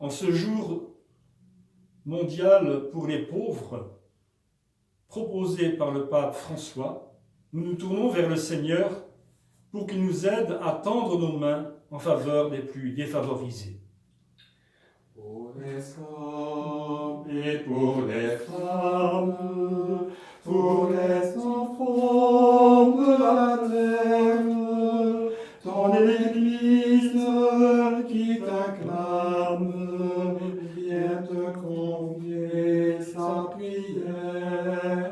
En ce jour mondial pour les pauvres, proposé par le pape François, nous nous tournons vers le Seigneur pour qu'il nous aide à tendre nos mains en faveur des plus défavorisés. Pour les hommes et pour les femmes, pour les enfants de la terre, ton Église qui t'acclame, vient te confier sa prière.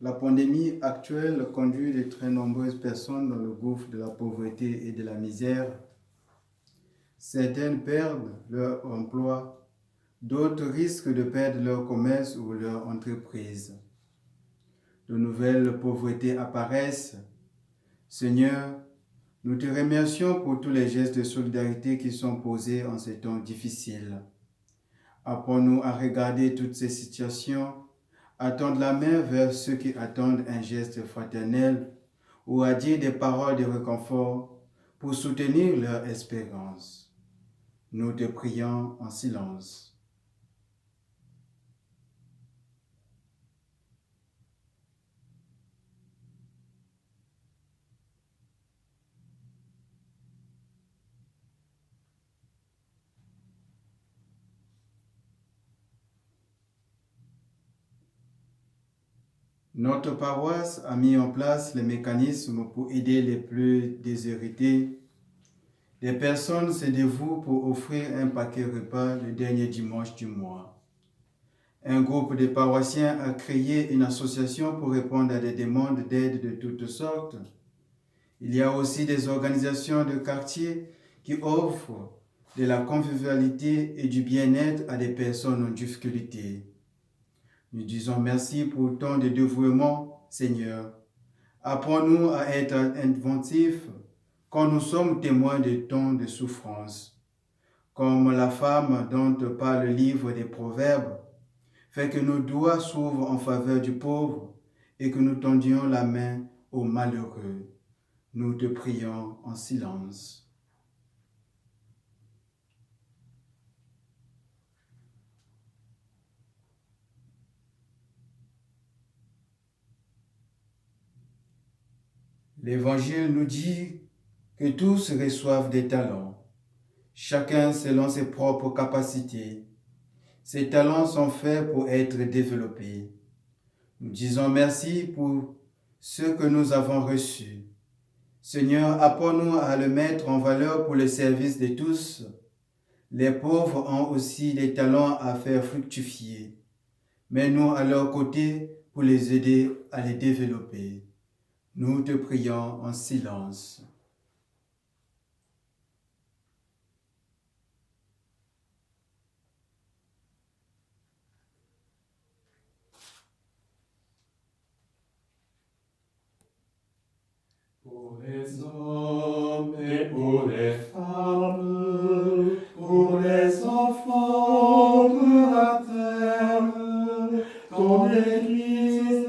La pandémie actuelle conduit de très nombreuses personnes dans le gouffre de la pauvreté et de la misère. Certaines perdent leur emploi, d'autres risquent de perdre leur commerce ou leur entreprise. De nouvelles pauvretés apparaissent. Seigneur, nous te remercions pour tous les gestes de solidarité qui sont posés en ces temps difficiles. Apprends-nous à regarder toutes ces situations, à tendre la main vers ceux qui attendent un geste fraternel ou à dire des paroles de réconfort pour soutenir leur espérance. Nous te prions en silence. Notre paroisse a mis en place les mécanismes pour aider les plus déshérités. Des personnes se dévouent pour offrir un paquet repas le dernier dimanche du mois. Un groupe de paroissiens a créé une association pour répondre à des demandes d'aide de toutes sortes. Il y a aussi des organisations de quartier qui offrent de la convivialité et du bien-être à des personnes en difficulté. Nous disons merci pour tant de dévouement, Seigneur. Apprends-nous à être inventifs quand nous sommes témoins de tant de souffrances. Comme la femme dont parle le livre des Proverbes, fais que nos doigts s'ouvrent en faveur du pauvre et que nous tendions la main aux malheureux. Nous te prions en silence. L'Évangile nous dit que tous reçoivent des talents, chacun selon ses propres capacités. Ces talents sont faits pour être développés. Nous disons merci pour ce que nous avons reçu. Seigneur, apprends-nous à le mettre en valeur pour le service de tous. Les pauvres ont aussi des talents à faire fructifier. Mets-nous à leur côté pour les aider à les développer. Nous te prions en silence. Pour les hommes et pour les femmes, pour les enfants de la terre, ton Église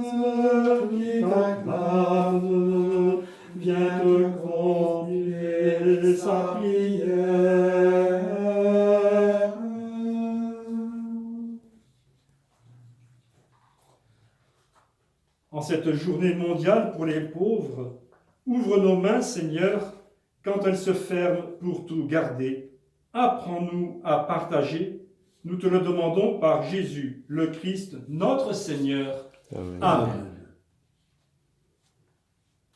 qui t'acclame, vient te confier sa prière. En cette journée mondiale pour les pauvres, ouvre nos mains, Seigneur, quand elles se ferment pour tout garder. Apprends-nous à partager. Nous te le demandons par Jésus, le Christ, notre Seigneur. Amen.